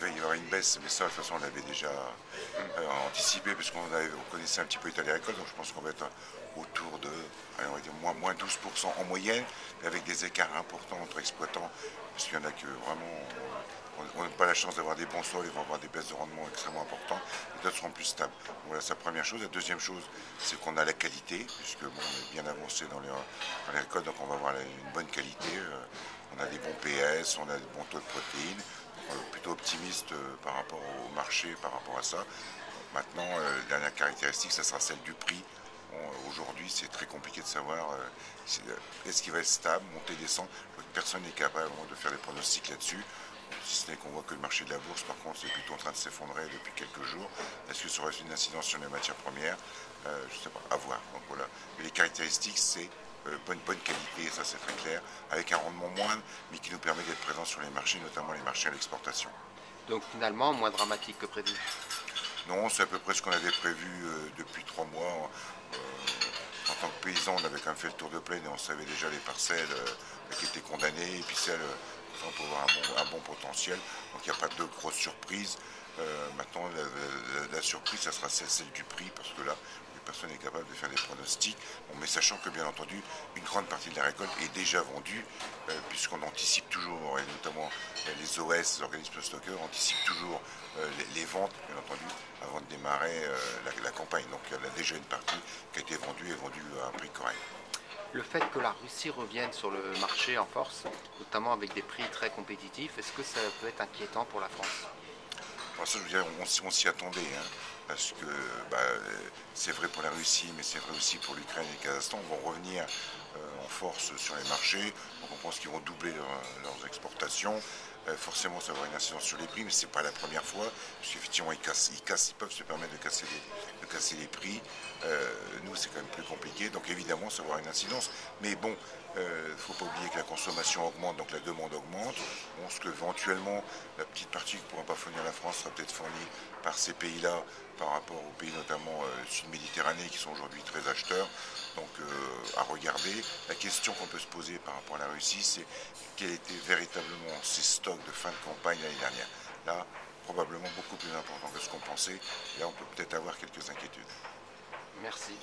Il va y avoir une baisse, mais ça, de toute façon, on l'avait déjà anticipé, puisqu'on on connaissait un petit peu l'état des récoltes, donc je pense qu'on va être autour de, allez, on va dire moins 12% en moyenne, mais avec des écarts importants entre exploitants, parce qu'il y en a que vraiment, on n'a pas la chance d'avoir des bons sols, ils vont avoir des baisses de rendement extrêmement importantes, et d'autres seront plus stables. Donc voilà, c'est la première chose. La deuxième chose, c'est qu'on a la qualité, puisque bon, on est bien avancé dans les récoltes, donc on va avoir une bonne qualité. On a des bons PS, on a des bons taux de protéines, plutôt optimiste par rapport au marché, par rapport à ça. Maintenant, la dernière caractéristique, ça sera celle du prix. Aujourd'hui, c'est très compliqué de savoir est-ce qu'il va être stable, monter, descendre. Personne n'est capable de faire des pronostics là-dessus. Si ce n'est qu'on voit que le marché de la bourse, par contre, c'est plutôt en train de s'effondrer depuis quelques jours. Est-ce que ça aura une incidence sur les matières premières? Je ne sais pas, à voir. Donc voilà. Mais les caractéristiques, c'est bonne qualité, ça c'est très clair, avec un rendement moindre, mais qui nous permet d'être présents sur les marchés, notamment les marchés à l'exportation. Donc finalement, moins dramatique que prévu. Non, c'est à peu près ce qu'on avait prévu depuis 3 mois. En tant que paysan, on avait quand même fait le tour de plaine et on savait déjà les parcelles qui étaient condamnées et puis celles on peut avoir un bon potentiel. Donc il n'y a pas de grosses surprises. Maintenant, la surprise, ça sera celle du prix parce que là, personne n'est capable de faire des pronostics. Bon, mais sachant que bien entendu, une grande partie de la récolte est déjà vendue, puisqu'on anticipe toujours, et notamment les OS, les organismes stockeurs, anticipent toujours les ventes, bien entendu, avant de démarrer la campagne. Donc il y a déjà une partie qui a été vendue et vendue à un prix correct. Le fait que la Russie revienne sur le marché en force, notamment avec des prix très compétitifs, est-ce que ça peut être inquiétant pour la France? Alors ça, je veux dire, on s'y attendait, hein, parce que bah, c'est vrai pour la Russie, mais c'est vrai aussi pour l'Ukraine et le Kazakhstan, vont revenir en force sur les marchés. Donc on pense qu'ils vont doubler leurs exportations. Forcément, ça va avoir une incidence sur les prix, mais ce n'est pas la première fois, parce qu'effectivement, ils peuvent se permettre de casser les prix. Nous, c'est quand même plus compliqué, donc évidemment, ça va avoir une incidence. Mais bon, il ne faut pas oublier que la consommation augmente, donc la demande augmente. Bon, ce que éventuellement, la petite partie que ne pourra pas fournir la France sera peut-être fournie par ces pays-là, par rapport aux pays notamment sud-méditerranéens qui sont aujourd'hui très acheteurs. Donc à regarder. La question qu'on peut se poser par rapport à la Russie, c'est quels étaient véritablement ces stocks de fin de campagne l'année dernière. Là, probablement beaucoup plus important que ce qu'on pensait. Là, on peut peut-être avoir quelques inquiétudes. Merci.